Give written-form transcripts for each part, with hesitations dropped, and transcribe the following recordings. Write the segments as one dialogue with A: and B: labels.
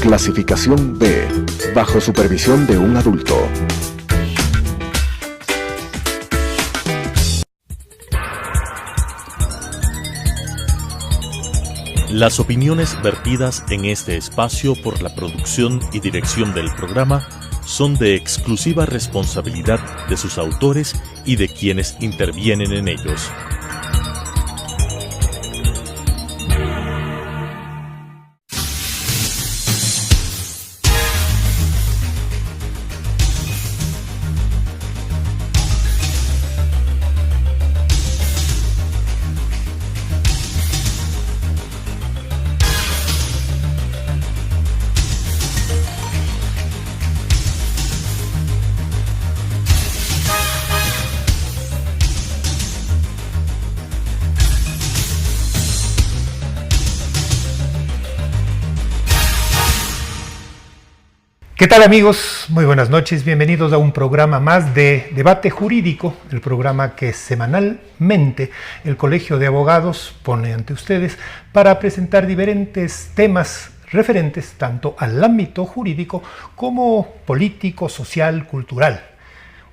A: Clasificación B, bajo supervisión de un adulto.
B: Las opiniones vertidas en este espacio por la producción y dirección del programa son de exclusiva responsabilidad de sus autores y de quienes intervienen en ellos.
C: ¿Qué tal, amigos? Muy buenas noches, bienvenidos a un programa más de Debate Jurídico, el programa que semanalmente el Colegio de Abogados pone ante ustedes para presentar diferentes temas referentes tanto al ámbito jurídico como político, social, cultural.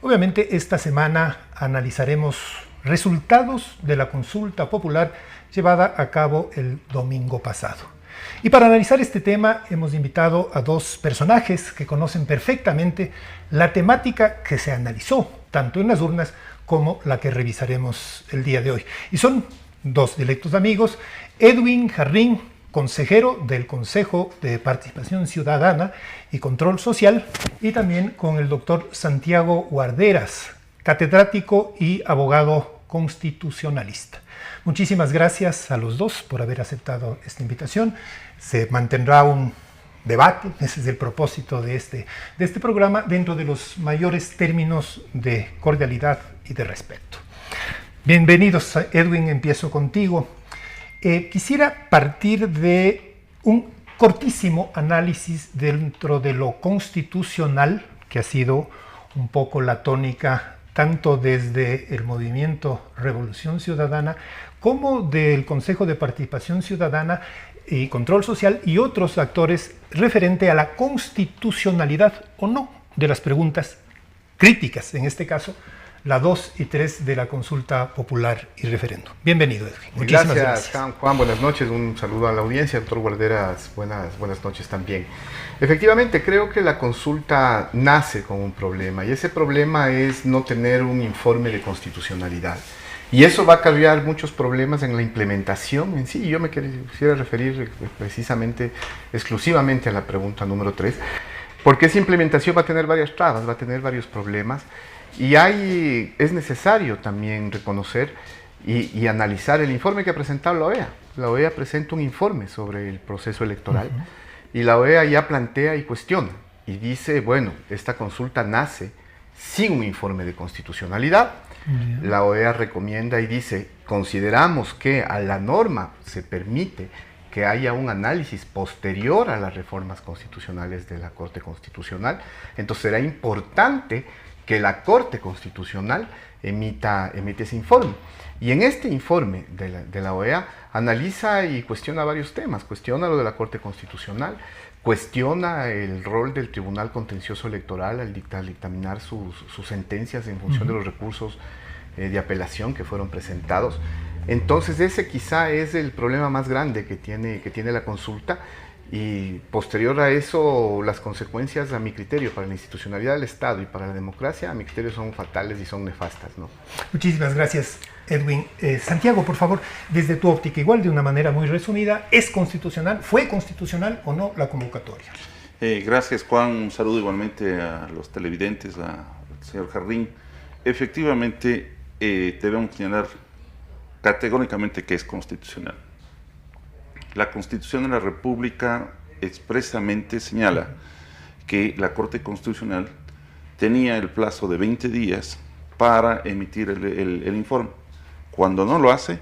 C: Obviamente esta semana analizaremos resultados de la consulta popular llevada a cabo el domingo pasado. Y para analizar este tema hemos invitado a dos personajes que conocen perfectamente la temática que se analizó, tanto en las urnas como la que revisaremos el día de hoy. Y son dos directos amigos, Edwin Jarrín, consejero del Consejo de Participación Ciudadana y Control Social, y también con el doctor Santiago Guarderas, catedrático y abogado constitucionalista. Muchísimas gracias a los dos por haber aceptado esta invitación. Se mantendrá un debate, ese es el propósito de este programa, dentro de los mayores términos de cordialidad y de respeto. Bienvenidos, Edwin, empiezo contigo. Quisiera partir de un cortísimo análisis dentro de lo constitucional, que ha sido un poco la tónica tanto desde el movimiento Revolución Ciudadana como del Consejo de Participación Ciudadana y Control Social y otros actores referente a la constitucionalidad o no de las preguntas críticas, en este caso, la 2 y 3 de la consulta popular y referéndum. Bienvenido, Edwin.
D: Muchísimas gracias. Juan, buenas noches, un saludo a la audiencia, doctor Guarderas, buenas noches también. Efectivamente, creo que la consulta nace con un problema, y ese problema es no tener un informe de constitucionalidad. Y eso va a acarrear muchos problemas en la implementación en sí. Y yo me quisiera referir precisamente, exclusivamente a la pregunta número 3, porque esa implementación va a tener varias trabas, va a tener varios problemas, y es necesario también reconocer y analizar el informe que ha presentado la OEA. La OEA presenta un informe sobre el proceso electoral, y la OEA ya plantea y cuestiona, y dice, bueno, esta consulta nace sin un informe de constitucionalidad. La OEA recomienda y dice, consideramos que a la norma se permite que haya un análisis posterior a las reformas constitucionales de la Corte Constitucional, entonces será importante que la Corte Constitucional emite ese informe. Y en este informe de la OEA analiza y cuestiona varios temas, cuestiona lo de la Corte Constitucional, cuestiona el rol del Tribunal Contencioso Electoral al dictaminar sus sentencias en función de los recursos de apelación que fueron presentados. Entonces ese quizá es el problema más grande que tiene la consulta, y posterior a eso las consecuencias, a mi criterio, para la institucionalidad del Estado y para la democracia, a mi criterio son fatales y son nefastas, ¿no?
C: Muchísimas gracias, Edwin. Santiago, por favor, desde tu óptica, igual de una manera muy resumida, ¿es constitucional, fue constitucional o no la convocatoria?
E: Gracias, Juan. Un saludo igualmente a los televidentes, al señor Jarrín. Efectivamente, debemos señalar categóricamente que es constitucional. La Constitución de la República expresamente señala que la Corte Constitucional tenía el plazo de 20 días para emitir el informe. Cuando no lo hace,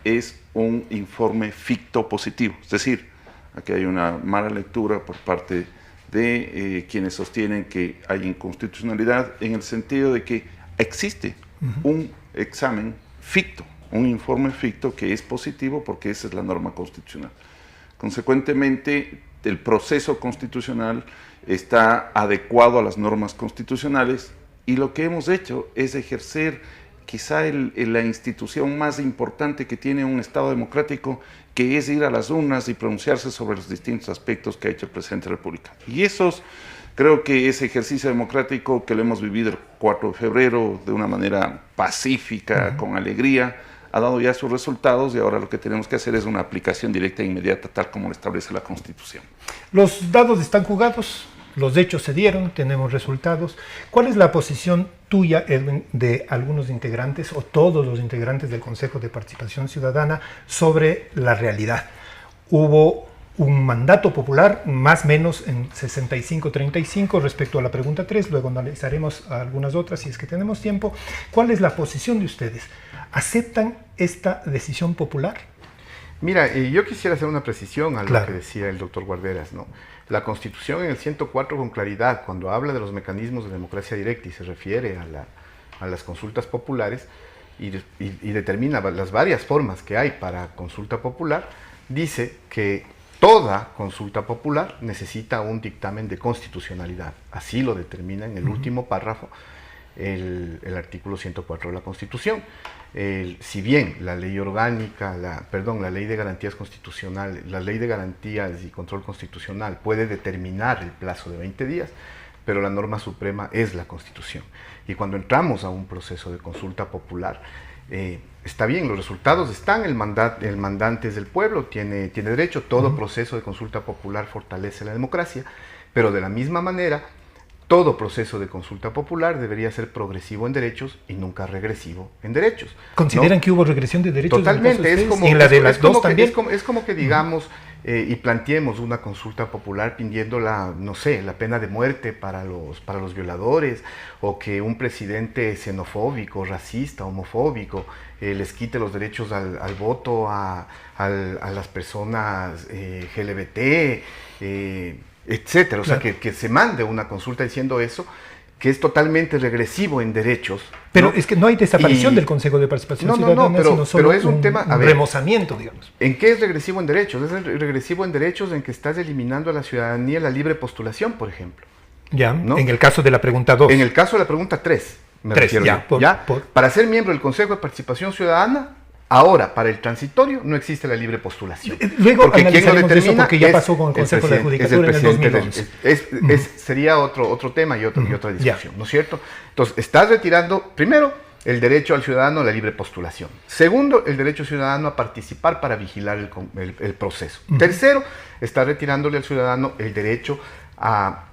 E: es un informe ficto positivo. Es decir, aquí hay una mala lectura por parte de quienes sostienen que hay inconstitucionalidad, en el sentido de que existe un examen ficto, un informe ficto que es positivo porque esa es la norma constitucional. Consecuentemente, el proceso constitucional está adecuado a las normas constitucionales y lo que hemos hecho es ejercer quizá la institución más importante que tiene un Estado democrático, que es ir a las urnas y pronunciarse sobre los distintos aspectos que ha hecho el presidente de la República. Y creo que ese ejercicio democrático que lo hemos vivido el 4 de febrero de una manera pacífica, con alegría, ha dado ya sus resultados y ahora lo que tenemos que hacer es una aplicación directa e inmediata, tal como lo establece la Constitución.
C: Los dados están jugados, los hechos se dieron, tenemos resultados. ¿Cuál es la posición tuya, Edwin, de algunos integrantes o todos los integrantes del Consejo de Participación Ciudadana sobre la realidad? Hubo un mandato popular, más o menos en 65-35 respecto a la pregunta 3, luego analizaremos algunas otras si es que tenemos tiempo. ¿Cuál es la posición de ustedes? ¿Aceptan esta decisión popular?
D: Mira, yo quisiera hacer una precisión a lo que decía el doctor Guarderas, ¿no? La Constitución en el 104 con claridad, cuando habla de los mecanismos de democracia directa y se refiere a las consultas populares y determina las varias formas que hay para consulta popular, dice que toda consulta popular necesita un dictamen de constitucionalidad. Así lo determina en el último párrafo el artículo 104 de la Constitución. Si bien la ley orgánica, la ley de garantías constitucionales, la ley de garantías y control constitucional puede determinar el plazo de 20 días, pero la norma suprema es la Constitución. Y cuando entramos a un proceso de consulta popular, está bien, los resultados están, el mandante es del pueblo, tiene derecho, todo proceso de consulta popular fortalece la democracia, pero de la misma manera, todo proceso de consulta popular debería ser progresivo en derechos y nunca regresivo en derechos.
C: ¿Consideran que hubo regresión de derechos?
D: Totalmente, es como que digamos y planteemos una consulta popular pidiendo la pena de muerte para los violadores, o que un presidente xenofóbico, racista, homofóbico les quite los derechos al voto a las personas LGBT, etcétera. O sea, que se mande una consulta diciendo eso, que es totalmente regresivo en derechos.
C: Pero
D: ¿no?
C: Es que no hay desaparición del Consejo de Participación Ciudadana, sino solo
D: pero es un tema,
C: remozamiento, digamos.
D: ¿En qué es regresivo en derechos? Es regresivo en derechos en que estás eliminando a la ciudadanía la libre postulación, por ejemplo.
C: Ya,
D: ¿no?
C: En el caso de la pregunta 2.
D: En el caso de la pregunta 3, me refiero yo. Para ser miembro del Consejo de Participación Ciudadana, ahora, para el transitorio, no existe la libre postulación.
C: Luego porque analizaremos eso, porque ya pasó con el Consejo de la Judicatura en el 2011.
D: Sería otro tema y otra discusión, ¿no es cierto? Entonces, estás retirando, primero, el derecho al ciudadano a la libre postulación. Segundo, el derecho ciudadano a participar para vigilar el proceso. Tercero, estás retirándole al ciudadano el derecho a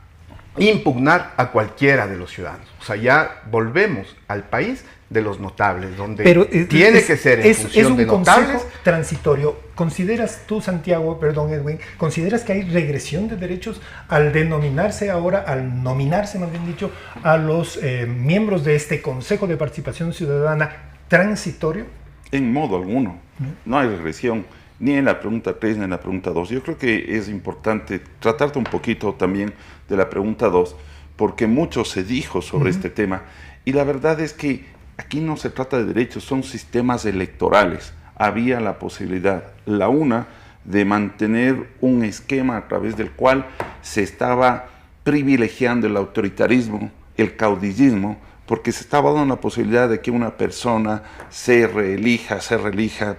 D: impugnar a cualquiera de los ciudadanos. O sea, ya volvemos al país de los notables, donde tiene que ser en función de notables. Es un consejo transitorio.
C: ¿Consideras tú, Santiago, Edwin, consideras que hay regresión de derechos al nominarse, más bien dicho, a los miembros de este Consejo de Participación Ciudadana transitorio?
E: En modo alguno. No hay regresión, ni en la pregunta 3 ni en la pregunta 2. Yo creo que es importante tratarte un poquito también de la pregunta 2, porque mucho se dijo sobre este tema, y la verdad es que aquí no se trata de derechos, son sistemas electorales. Había la posibilidad, la una, de mantener un esquema a través del cual se estaba privilegiando el autoritarismo, el caudillismo, porque se estaba dando la posibilidad de que una persona se reelija,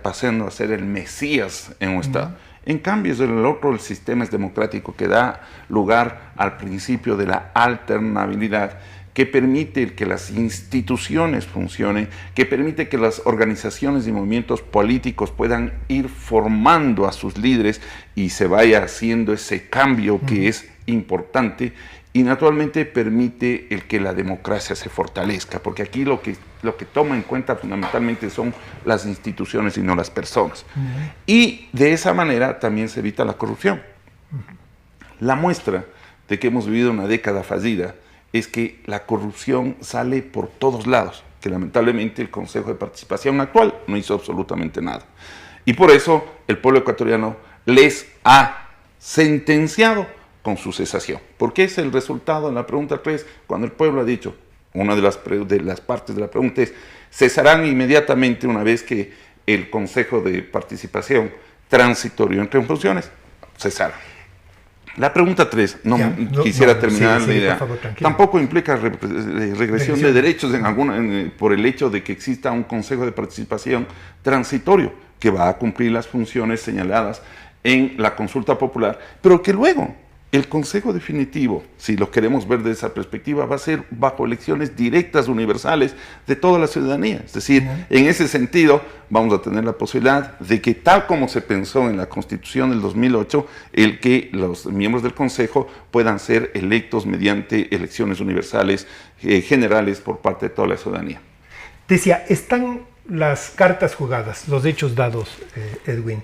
E: pasando a ser el Mesías en un Estado. En cambio, es el sistema es democrático, que da lugar al principio de la alternabilidad, que permite que las instituciones funcionen, que permite que las organizaciones y movimientos políticos puedan ir formando a sus líderes y se vaya haciendo ese cambio que es importante, y naturalmente permite el que la democracia se fortalezca, porque aquí lo que toma en cuenta fundamentalmente son las instituciones y no las personas. Y de esa manera también se evita la corrupción. La muestra de que hemos vivido una década fallida es que la corrupción sale por todos lados, que lamentablemente el Consejo de Participación actual no hizo absolutamente nada. Y por eso el pueblo ecuatoriano les ha sentenciado con su cesación. Porque es el resultado en la pregunta 3, cuando el pueblo ha dicho, una de las partes de la pregunta es, cesarán inmediatamente una vez que el Consejo de Participación transitorio entre en funciones, cesarán. La pregunta 3, quisiera terminar la idea.
C: Por favor,
E: tampoco implica regresión de derechos por el hecho de que exista un Consejo de Participación transitorio que va a cumplir las funciones señaladas en la consulta popular, pero que luego el Consejo definitivo, si lo queremos ver de esa perspectiva, va a ser bajo elecciones directas, universales, de toda la ciudadanía. Es decir, en ese sentido, vamos a tener la posibilidad de que, tal como se pensó en la Constitución del 2008, el que los miembros del Consejo puedan ser electos mediante elecciones universales, generales, por parte de toda la ciudadanía.
C: Decía, están las cartas jugadas, los hechos dados, Edwin.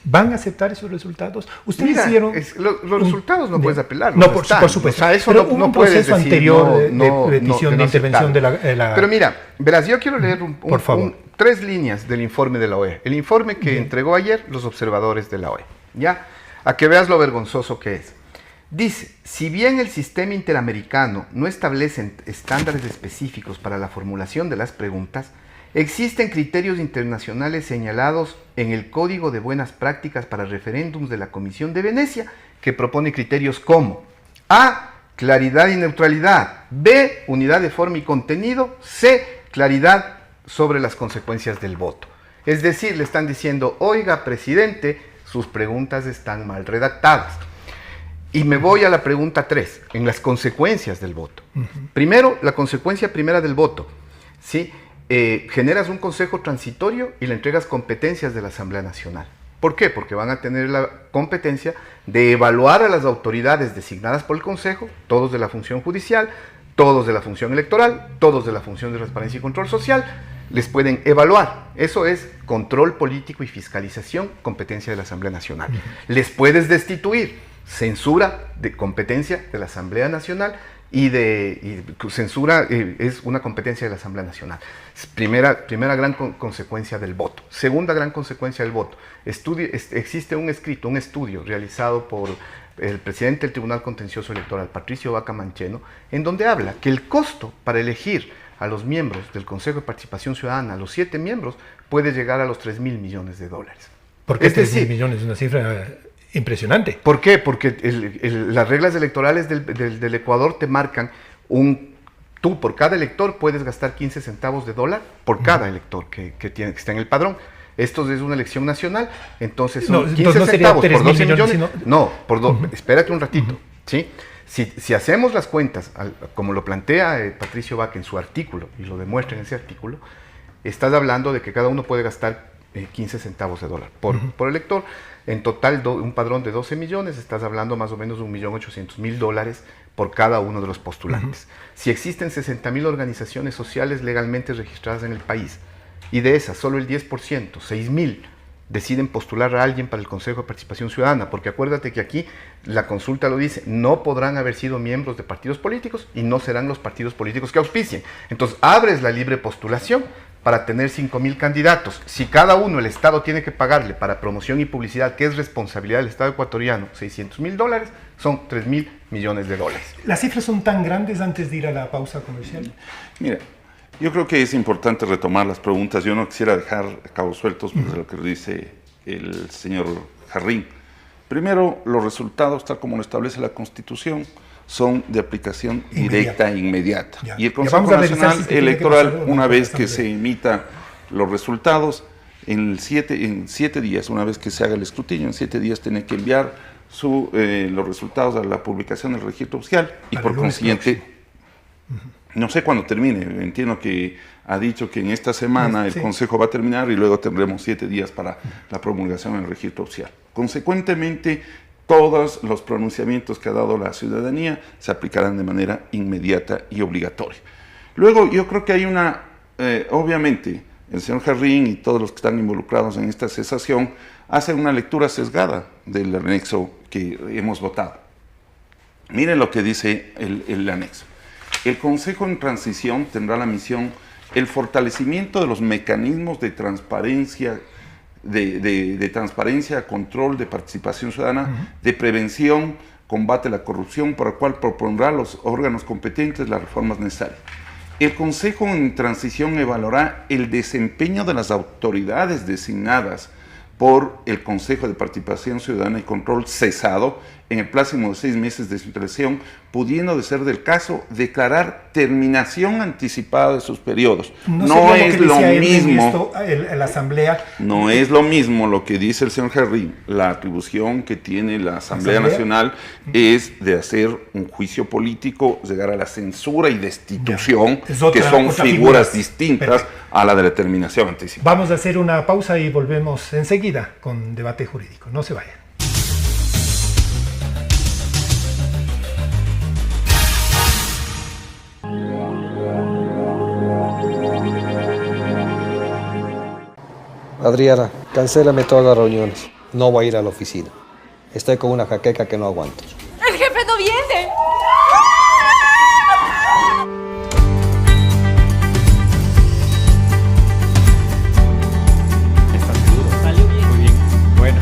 C: ¿Van a aceptar esos resultados? Ustedes hicieron...
D: los resultados no puedes apelar.
C: No, por supuesto.
D: O sea, eso
C: pero
D: no
C: hubo un
D: puedes
C: proceso
D: decir,
C: anterior de petición de intervención de la...
D: Pero mira, verás, yo quiero leer por favor, 3 líneas del informe de la OEA. El informe que entregó ayer los observadores de la OEA. ¿Ya? A que veas lo vergonzoso que es. Dice, si bien el sistema interamericano no establece estándares específicos para la formulación de las preguntas, existen criterios internacionales señalados en el Código de Buenas Prácticas para Referéndums de la Comisión de Venecia, que propone criterios como A, claridad y neutralidad, B, unidad de forma y contenido, C, claridad sobre las consecuencias del voto. Es decir, le están diciendo, oiga, presidente, sus preguntas están mal redactadas. Y me voy a la pregunta 3, en las consecuencias del voto. Primero, la consecuencia primera del voto, ¿sí? Generas un consejo transitorio y le entregas competencias de la Asamblea Nacional. ¿Por qué? Porque van a tener la competencia de evaluar a las autoridades designadas por el consejo, todos de la función judicial, todos de la función electoral, todos de la función de transparencia y control social, les pueden evaluar. Eso es control político y fiscalización, competencia de la Asamblea Nacional. Les puedes destituir, censura de competencia de la Asamblea Nacional, y censura es una competencia de la Asamblea Nacional. Primera gran consecuencia del voto. Segunda gran consecuencia del voto. Existe un estudio realizado por el presidente del Tribunal Contencioso Electoral, Patricio Vaca Mancheno, en donde habla que el costo para elegir a los miembros del Consejo de Participación Ciudadana, a los 7 miembros, puede llegar a los $3.000 millones.
C: ¿Por qué 3.000 millones? Es una cifra impresionante.
D: ¿Por qué? Porque las reglas electorales del Ecuador te marcan tú por cada elector puedes gastar 15 centavos de dólar por cada elector que está en el padrón. Esto es una elección nacional, entonces son 15 centavos por 12 millones. Espérate un ratito, ¿sí? Si hacemos las cuentas, como lo plantea Patricio Vaca en su artículo, y lo demuestra en ese artículo, estás hablando de que cada uno puede gastar 15 centavos de dólar por elector. En total, un padrón de 12 millones, estás hablando más o menos de $1.800.000 por cada uno de los postulantes. Si existen 60.000 organizaciones sociales legalmente registradas en el país, y de esas solo el 10%, 6.000, deciden postular a alguien para el Consejo de Participación Ciudadana, porque acuérdate que aquí la consulta lo dice, no podrán haber sido miembros de partidos políticos y no serán los partidos políticos que auspicien. Entonces, abres la libre postulación para tener 5.000 candidatos. Si cada uno el Estado tiene que pagarle para promoción y publicidad, que es responsabilidad del Estado ecuatoriano, $600.000, son $3.000 millones.
C: ¿Las cifras son tan grandes antes de ir a la pausa comercial?
E: Mira, yo creo que es importante retomar las preguntas. Yo no quisiera dejar cabos sueltos de lo que dice el señor Jarrín. Primero, los resultados, tal como lo establece la Constitución, son de aplicación directa e inmediata. Ya. Y el Consejo Nacional Electoral, una vez que se emitan los resultados, en 7 días, una vez que se haga el escrutinio, en 7 días tiene que enviar los resultados a la publicación del registro oficial y por consiguiente, no sé cuándo termine, entiendo que ha dicho que en esta semana el Consejo va a terminar y luego tendremos 7 días para la promulgación en el registro oficial. Consecuentemente, todos los pronunciamientos que ha dado la ciudadanía se aplicarán de manera inmediata y obligatoria. Luego, yo creo que hay obviamente, el señor Jarrín y todos los que están involucrados en esta cesación hacen una lectura sesgada del anexo que hemos votado. Miren lo que dice el anexo. El Consejo en Transición tendrá la misión el fortalecimiento de los mecanismos de transparencia, de transparencia, control, de participación ciudadana, de prevención, combate a la corrupción, por el cual propondrá a los órganos competentes las reformas necesarias. El Consejo en Transición evaluará el desempeño de las autoridades designadas por el Consejo de Participación Ciudadana y Control cesado en el plazo de 6 meses de su elección, pudiendo, de ser del caso, declarar terminación anticipada de sus periodos.
C: No es lo mismo, la Asamblea.
E: No es lo mismo lo que dice el señor Jarrín. La atribución que tiene la Asamblea Nacional es de hacer un juicio político, llegar a la censura y destitución, que son figuras distintas a la de la terminación anticipada.
C: Vamos a hacer una pausa y volvemos enseguida con Debate Jurídico. No se vayan.
F: Adriana, cancélame todas las reuniones. No voy a ir a la oficina. Estoy con una jaqueca que no aguanto.
G: ¡El jefe no viene!
H: ¿Estás seguro? Salió bien. Muy bien. Bueno.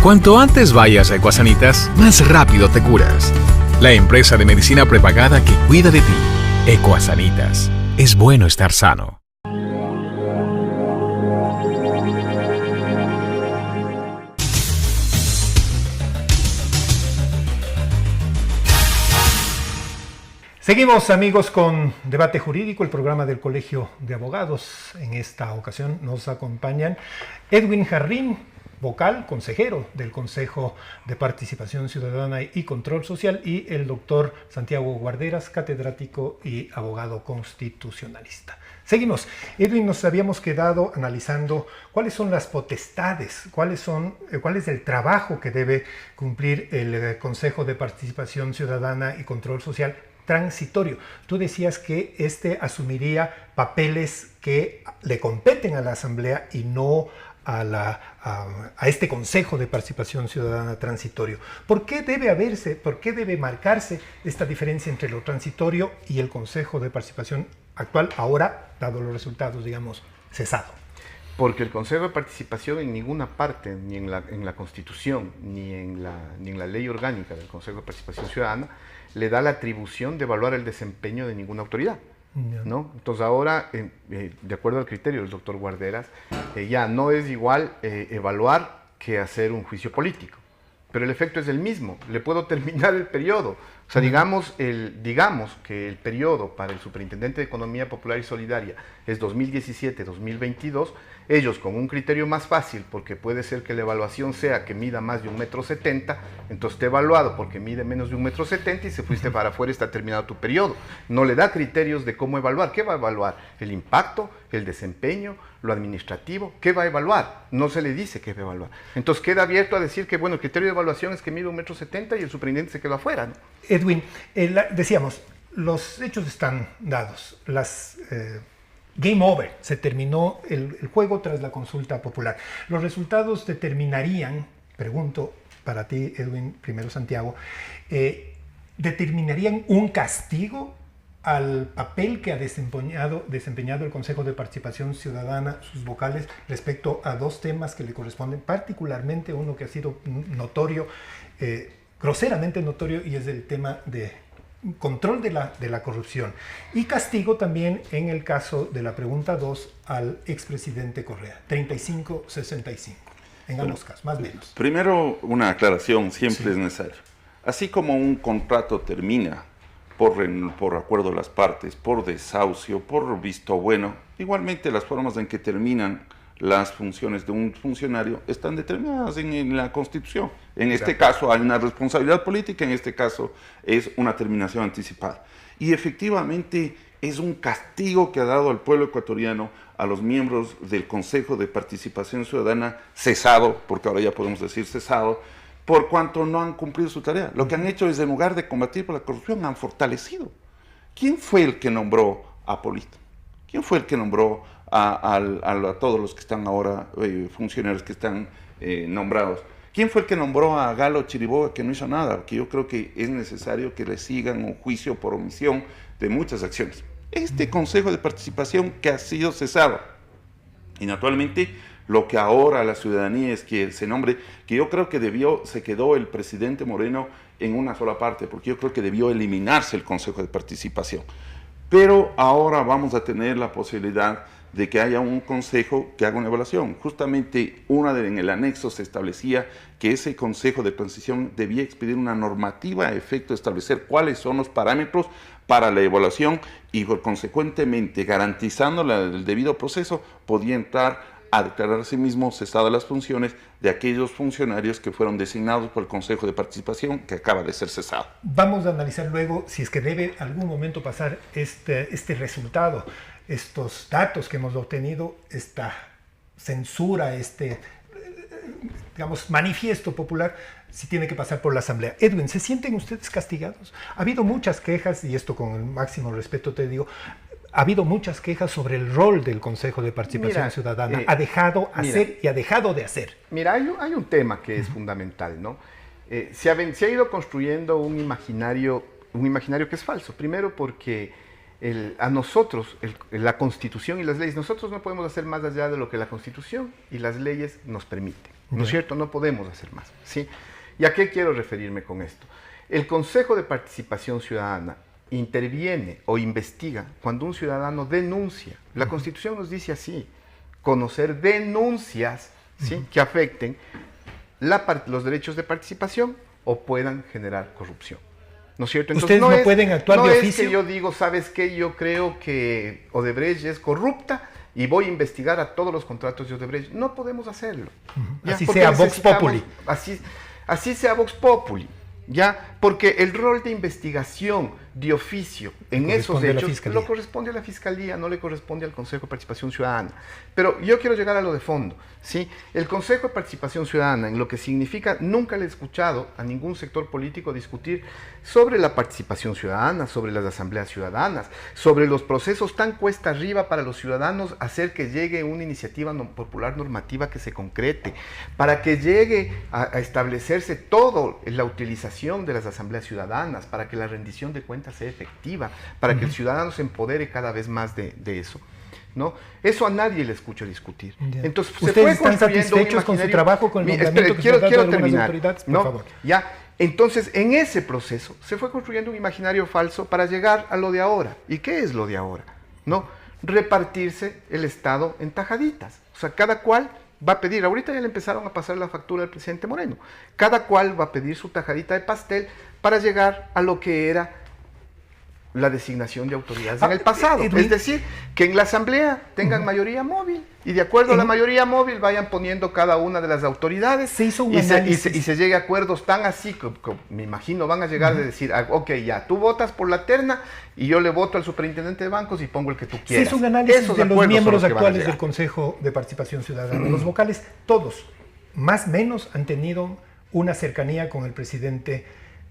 I: Cuanto antes vayas a Ecuasanitas, más rápido te curas. La empresa de medicina prepagada que cuida de ti. Ecuasanitas. Es bueno estar sano.
C: Seguimos, amigos, con Debate Jurídico, el programa del Colegio de Abogados. En esta ocasión nos acompañan Edwin Jarrín, vocal, consejero del Consejo de Participación Ciudadana y Control Social, y el doctor Santiago Guarderas, catedrático y abogado constitucionalista. Seguimos. Edwin, nos habíamos quedado analizando cuáles son las potestades, cuál es el trabajo que debe cumplir el Consejo de Participación Ciudadana y Control Social transitorio. Tú decías que asumiría papeles que le competen a la Asamblea y no a este Consejo de Participación Ciudadana transitorio. ¿Por qué debe marcarse esta diferencia entre lo transitorio y el Consejo de Participación actual, ahora, dado los resultados, digamos, cesado?
D: Porque el Consejo de Participación en ninguna parte, ni en la Constitución, ni en la ley orgánica del Consejo de Participación Ciudadana, le da la atribución de evaluar el desempeño de ninguna autoridad, ¿no? Entonces ahora, de acuerdo al criterio del doctor Guarderas, ya no es igual evaluar que hacer un juicio político, pero el efecto es el mismo, le puedo terminar el periodo. O sea, digamos que el periodo para el Superintendente de Economía Popular y Solidaria es 2017-2022, ellos con un criterio más fácil, porque puede ser que la evaluación sea que mida más de 1,70 m, entonces te he evaluado porque mide menos de 1,70 m y se fuiste para afuera, está terminado tu periodo. No le da criterios de cómo evaluar. ¿Qué va a evaluar? El impacto, el desempeño, lo administrativo. ¿Qué va a evaluar? No se le dice qué va a evaluar. Entonces queda abierto a decir que, bueno, el criterio de evaluación es que mide 1,70 m y el superintendente se quedó afuera, ¿no?
C: Edwin, decíamos, los hechos están dados, game over, se terminó el juego tras la consulta popular. Los resultados determinarían, pregunto para ti, Edwin, primero Santiago, determinarían un castigo al papel que ha desempeñado el Consejo de Participación Ciudadana, sus vocales, respecto a dos temas que le corresponden, particularmente uno que ha sido notorio, groseramente notorio, y es el tema de control de la corrupción, y castigo también en el caso de la pregunta 2 al expresidente Correa, 35-65, en ambos casos, más o menos.
E: Primero, una aclaración, siempre es necesario. Así como un contrato termina por acuerdo de las partes, por desahucio, por visto bueno, igualmente las formas en que terminan las funciones de un funcionario están determinadas en la Constitución. En este caso hay una responsabilidad política, en este caso es una terminación anticipada. Y efectivamente es un castigo que ha dado al pueblo ecuatoriano a los miembros del Consejo de Participación Ciudadana cesado, porque ahora ya podemos decir cesado, por cuanto no han cumplido su tarea. Lo que han hecho es, en lugar de combatir por la corrupción, han fortalecido. ¿Quién fue el que nombró a Polito? ¿Quién fue el que nombró a todos los que están ahora, funcionarios que están nombrados? ¿Quién fue el que nombró a Galo Chiriboga, que no hizo nada? Porque yo creo que es necesario que le sigan un juicio por omisión de muchas acciones. Este Consejo de Participación que ha sido cesado, y naturalmente lo que ahora la ciudadanía es que se nombre, que yo creo que se quedó el presidente Moreno en una sola parte, porque yo creo que debió eliminarse el Consejo de Participación. Pero ahora vamos a tener la posibilidad de que haya un consejo que haga una evaluación. Justamente en el anexo se establecía que ese consejo de transición debía expedir una normativa a efecto de establecer cuáles son los parámetros para la evaluación y consecuentemente garantizando el debido proceso podía entrar a declarar a sí mismo cesadas las funciones de aquellos funcionarios que fueron designados por el Consejo de Participación que acaba de ser cesado.
C: Vamos a analizar luego si es que debe algún momento pasar este resultado, estos datos que hemos obtenido, esta censura, digamos, manifiesto popular, si tiene que pasar por la Asamblea. Edwin, ¿se sienten ustedes castigados? Ha habido muchas quejas, y esto con el máximo respeto te digo, ha habido muchas quejas sobre el rol del Consejo de Participación Ciudadana. Ha dejado hacer y ha dejado de hacer.
D: Mira, hay un tema que es fundamental, ¿no? Se ha ido construyendo un imaginario que es falso. Primero porque a nosotros, la Constitución y las leyes, nosotros no podemos hacer más allá de lo que la Constitución y las leyes nos permiten. ¿No es cierto? No podemos hacer más, ¿sí? ¿Y a qué quiero referirme con esto? El Consejo de Participación Ciudadana interviene o investiga cuando un ciudadano denuncia. La Constitución nos dice así, conocer denuncias, ¿sí?, que afecten los derechos de participación o puedan generar corrupción. ¿No es cierto? Entonces,
C: ¿ustedes no pueden actuar de oficio?
D: No es que yo digo, ¿sabes qué? Yo creo que Odebrecht es corrupta y voy a investigar a todos los contratos de Odebrecht. No podemos hacerlo.
C: Así sea Vox Populi.
D: Así sea Vox Populi. ¿Ya? Porque el rol de investigación de oficio en esos hechos lo corresponde a la Fiscalía, no le corresponde al Consejo de Participación Ciudadana. Pero yo quiero llegar a lo de fondo, ¿sí? El Consejo de Participación Ciudadana, en lo que significa, nunca le he escuchado a ningún sector político discutir sobre la participación ciudadana, sobre las asambleas ciudadanas, sobre los procesos tan cuesta arriba para los ciudadanos hacer que llegue una iniciativa popular normativa que se concrete, para que llegue a establecerse toda la utilización de las asambleas ciudadanas, para que la rendición de cuentas sea efectiva, para que el ciudadano se empodere cada vez más de eso, ¿no? Eso a nadie le escucho discutir.
C: Entonces, ¿ustedes están satisfechos con su trabajo, con el nombramiento que se ha dado de algunas autoridades? Por favor.
D: Ya, entonces, en ese proceso se fue construyendo un imaginario falso para llegar a lo de ahora. ¿Y qué es lo de ahora? ¿No? Repartirse el Estado en tajaditas. O sea, cada cual va a pedir, ahorita ya le empezaron a pasar la factura al presidente Moreno, cada cual va a pedir su tajadita de pastel para llegar a lo que era la designación de autoridades en el pasado. Es decir, que en la Asamblea tengan mayoría móvil y de acuerdo a la mayoría móvil vayan poniendo cada una de las autoridades y se llegue a acuerdos tan así que me imagino van a llegar de decir, ok, ya, tú votas por la terna y yo le voto al superintendente de bancos y pongo el que tú quieras.
C: Se hizo un análisis de los miembros actuales del Consejo de Participación Ciudadana. Los vocales, todos, más o menos, han tenido una cercanía con el presidente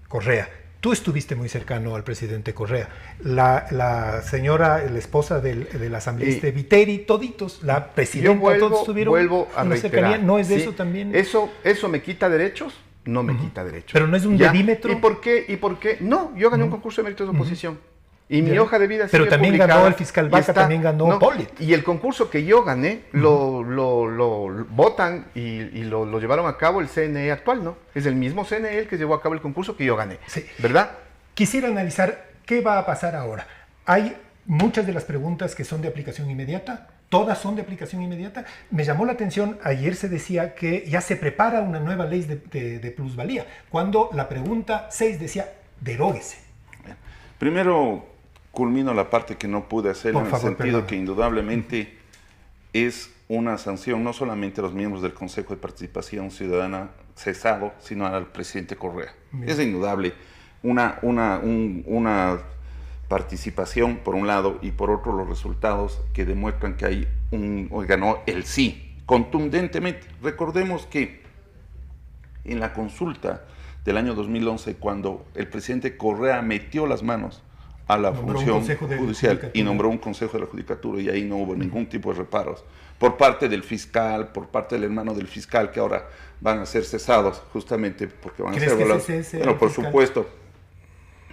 C: Correa. Tú estuviste muy cercano al presidente Correa. La señora, la esposa del asambleísta Viteri, toditos, la presidenta, todos tuvieron una cercanía. ¿No es eso también?
D: ¿Eso me quita derechos? No me quita derechos.
C: ¿Pero no es un dedímetro?
D: ¿Y por qué? No, yo gané un concurso de méritos de oposición. Y mi hoja de vida sigue
C: Pero también
D: publicada,
C: ganó el fiscal Vaca, también ganó Polit.
D: Y el concurso que yo gané lo votan y lo llevaron a cabo el CNE actual, ¿no? Es el mismo CNE el que llevó a cabo el concurso que yo gané, sí. ¿Verdad?
C: Quisiera analizar qué va a pasar ahora. Hay muchas de las preguntas que son de aplicación inmediata, todas son de aplicación inmediata. Me llamó la atención, ayer se decía que ya se prepara una nueva ley de plusvalía, cuando la pregunta 6 decía, deróguese.
E: Primero, culmino la parte que no pude hacer en el sentido que indudablemente es una sanción no solamente a los miembros del Consejo de Participación Ciudadana cesado, sino al presidente Correa. Bien. Es indudable una participación por un lado y por otro los resultados que demuestran que ganó el sí contundentemente. Recordemos que en la consulta del año 2011, cuando el presidente Correa metió las manos a la función judicial y nombró un consejo de la judicatura, y ahí no hubo ningún tipo de reparos por parte del fiscal, por parte del hermano del fiscal, que ahora van a ser cesados justamente porque van a ser evaluados. Bueno, por supuesto,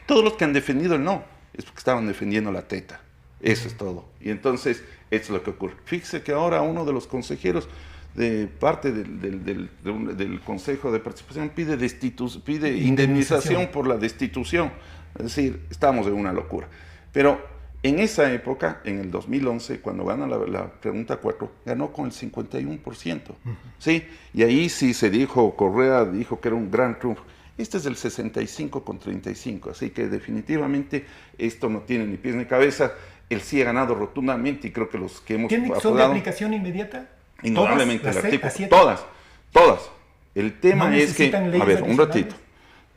E: todos los que han defendido el no es porque estaban defendiendo la teta, eso es todo. Y entonces, esto es lo que ocurre. Fíjese que ahora uno de los consejeros de parte del Consejo de Participación pide indemnización por la destitución. Es decir, estamos en una locura. Pero En esa época, en el 2011, cuando gana la pregunta 4, ganó con el 51%. ¿Sí? Y ahí sí se dijo, Correa dijo que era un gran triunfo. Este es el 65 con 35, así que definitivamente esto no tiene ni pies ni cabeza. Él sí ha ganado rotundamente y creo que los que hemos
C: apodado... ¿Son de aplicación inmediata?
E: Indudablemente, el artículo. Todas. El tema es que, a ver, un ratito.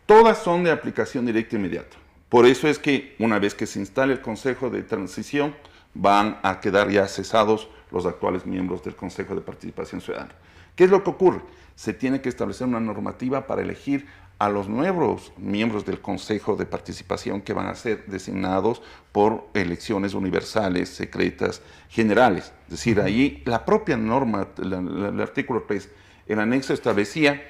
E: Todas son de aplicación directa inmediata. Por eso es que una vez que se instale el Consejo de Transición, van a quedar ya cesados los actuales miembros del Consejo de Participación Ciudadana. ¿Qué es lo que ocurre? Se tiene que establecer una normativa para elegir a los nuevos miembros del Consejo de Participación que van a ser designados por elecciones universales, secretas, generales. Es decir, ahí la propia norma, el artículo 3, el anexo establecía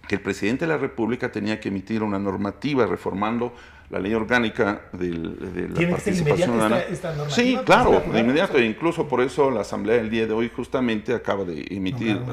E: que el presidente de la República tenía que emitir una normativa reformando la ley orgánica de la participación ciudadana. ¿Esta normativa? Sí, claro, de inmediato, e incluso por eso la Asamblea del día de hoy justamente acaba de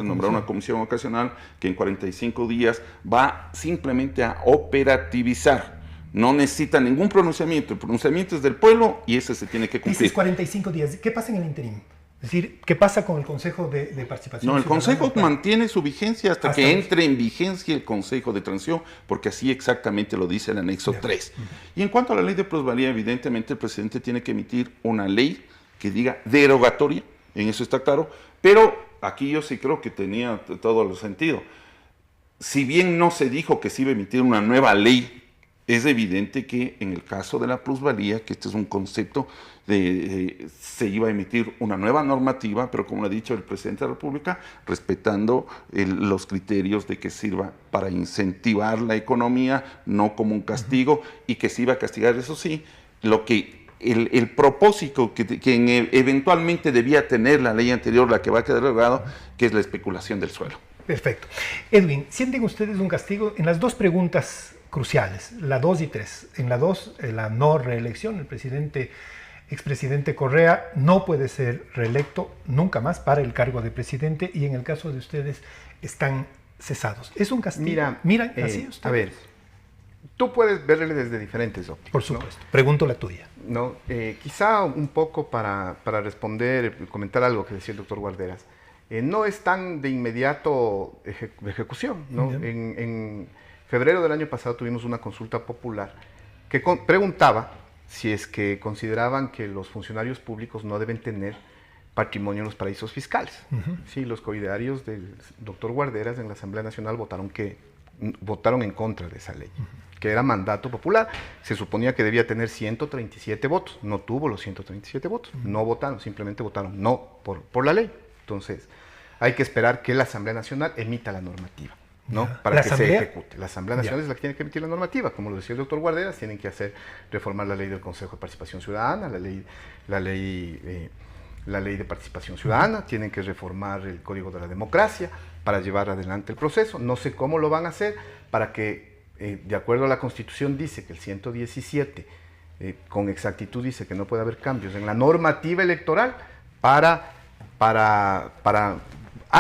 E: nombrar una comisión ocasional que en 45 días va simplemente a operativizar. No necesita ningún pronunciamiento, el pronunciamiento es del pueblo y ese se tiene que cumplir.
C: Dices 45 días, ¿qué pasa en el interín? Es decir, ¿qué pasa con el Consejo de Participación?
E: No, el Consejo mantiene su vigencia hasta que entre en vigencia el Consejo de Transición, porque así exactamente lo dice el anexo 3. Y en cuanto a la ley de plusvalía, evidentemente el presidente tiene que emitir una ley que diga derogatoria, en eso está claro, pero aquí yo sí creo que tenía todo el sentido. Si bien no se dijo que se iba a emitir una nueva ley, es evidente que en el caso de la plusvalía, que este es un concepto se iba a emitir una nueva normativa, pero como lo ha dicho el presidente de la República, respetando los criterios de que sirva para incentivar la economía, no como un castigo, y que se iba a castigar, eso sí, lo que el propósito que eventualmente debía tener la ley anterior, la que va a quedar derogado, que es la especulación del suelo.
C: Perfecto. Edwin, ¿sienten ustedes un castigo en las dos preguntas cruciales, la 2 y 3? En la 2, la no reelección, el expresidente Correa no puede ser reelecto nunca más para el cargo de presidente, y en el caso de ustedes están cesados. ¿Es un castigo? Miran así ustedes.
D: A ver, tú puedes verle desde diferentes ópticas.
C: Por supuesto. ¿No? Pregunto la tuya.
D: No, quizá un poco para responder, comentar algo que decía el doctor Guarderas. No es tan de inmediato ejecución, ¿no? En febrero del año pasado tuvimos una consulta popular que preguntaba si es que consideraban que los funcionarios públicos no deben tener patrimonio en los paraísos fiscales. Sí, los coidarios del doctor Guarderas en la Asamblea Nacional votaron en contra de esa ley, que era mandato popular. Se suponía que debía tener 137 votos, no tuvo los 137 votos, no votaron, simplemente votaron no por la ley. Entonces, hay que esperar que la Asamblea Nacional emita la normativa, ¿no? Para que se ejecute. La Asamblea Nacional es la que tiene que emitir la normativa. Como lo decía el doctor Guarderas, tienen que reformar la ley del Consejo de Participación Ciudadana, la ley de Participación Ciudadana, tienen que reformar el Código de la Democracia para llevar adelante el proceso. No sé cómo lo van a hacer para que, de acuerdo a la Constitución, dice que el 117 con exactitud dice que no puede haber cambios en la normativa electoral para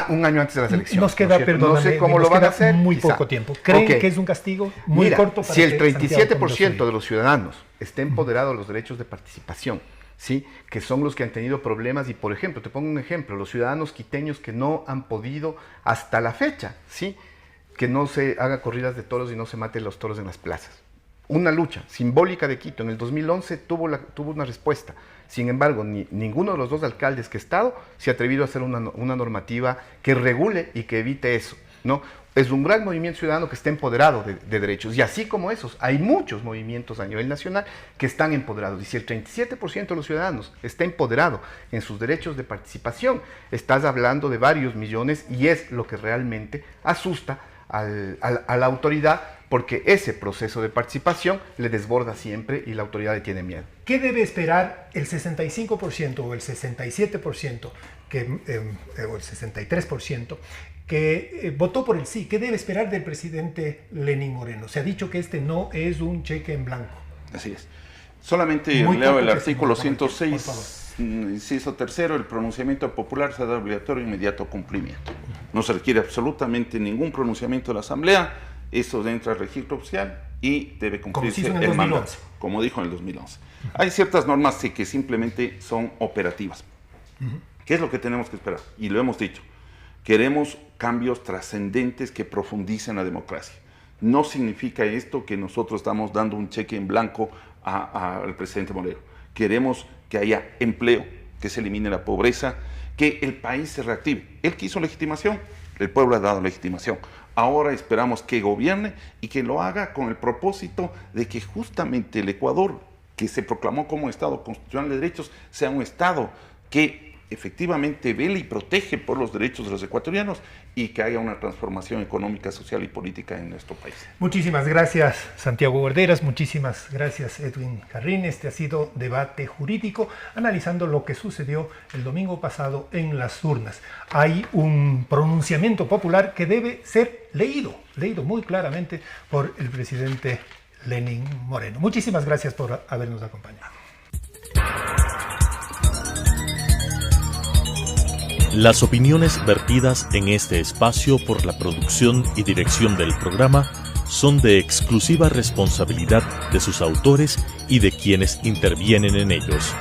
D: un año antes de las elecciones.
C: Nos queda,
D: no sé cómo lo van a hacer.
C: Muy poco tiempo. ¿Creen que es un castigo muy corto? Para
D: si el 37% de los ciudadanos está empoderado de los derechos de participación, ¿sí? Que son los que han tenido problemas, y por ejemplo, te pongo un ejemplo, los ciudadanos quiteños que no han podido hasta la fecha, ¿sí? Que no se haga corridas de toros y no se maten los toros en las plazas. Una lucha simbólica de Quito en el 2011 tuvo una respuesta. Sin embargo, ninguno de los dos alcaldes que he estado se ha atrevido a hacer una normativa que regule y que evite eso, ¿no? Es un gran movimiento ciudadano que está empoderado de derechos, y así como esos, hay muchos movimientos a nivel nacional que están empoderados. Y si el 37% de los ciudadanos está empoderado en sus derechos de participación, estás hablando de varios millones, y es lo que realmente asusta a la autoridad, porque ese proceso de participación le desborda siempre y la autoridad le tiene miedo.
C: ¿Qué debe esperar el 65% o el 67% o el 63% que votó por el sí? ¿Qué debe esperar del presidente Lenín Moreno? Se ha dicho que este no es un cheque en blanco.
E: Así es. Solamente leo el artículo 106, inciso tercero: el pronunciamiento popular será obligatorio e inmediato cumplimiento. No se requiere absolutamente ningún pronunciamiento de la Asamblea. Eso entra al registro oficial y debe cumplirse
C: en el
E: el
C: 2011.
E: mandato, como dijo en el 2011. Hay ciertas normas que simplemente son operativas. ¿Qué es lo que tenemos que esperar? Y lo hemos dicho. Queremos cambios trascendentes que profundicen la democracia. No significa esto que nosotros estamos dando un cheque en blanco al presidente Molero. Queremos que haya empleo, que se elimine la pobreza, que el país se reactive. Él quiso legitimación, el pueblo ha dado legitimación. Ahora esperamos que gobierne y que lo haga con el propósito de que justamente el Ecuador, que se proclamó como Estado constitucional de derechos, sea un Estado que efectivamente vele y protege por los derechos de los ecuatorianos y que haya una transformación económica, social y política en nuestro país.
C: Muchísimas gracias, Santiago Guarderas. Muchísimas gracias, Edwin Jarrín. Este ha sido Debate Jurídico, analizando lo que sucedió el domingo pasado en las urnas. Hay un pronunciamiento popular que debe ser leído muy claramente por el presidente Lenín Moreno. Muchísimas gracias por habernos acompañado.
B: Las opiniones vertidas en este espacio por la producción y dirección del programa son de exclusiva responsabilidad de sus autores y de quienes intervienen en ellos.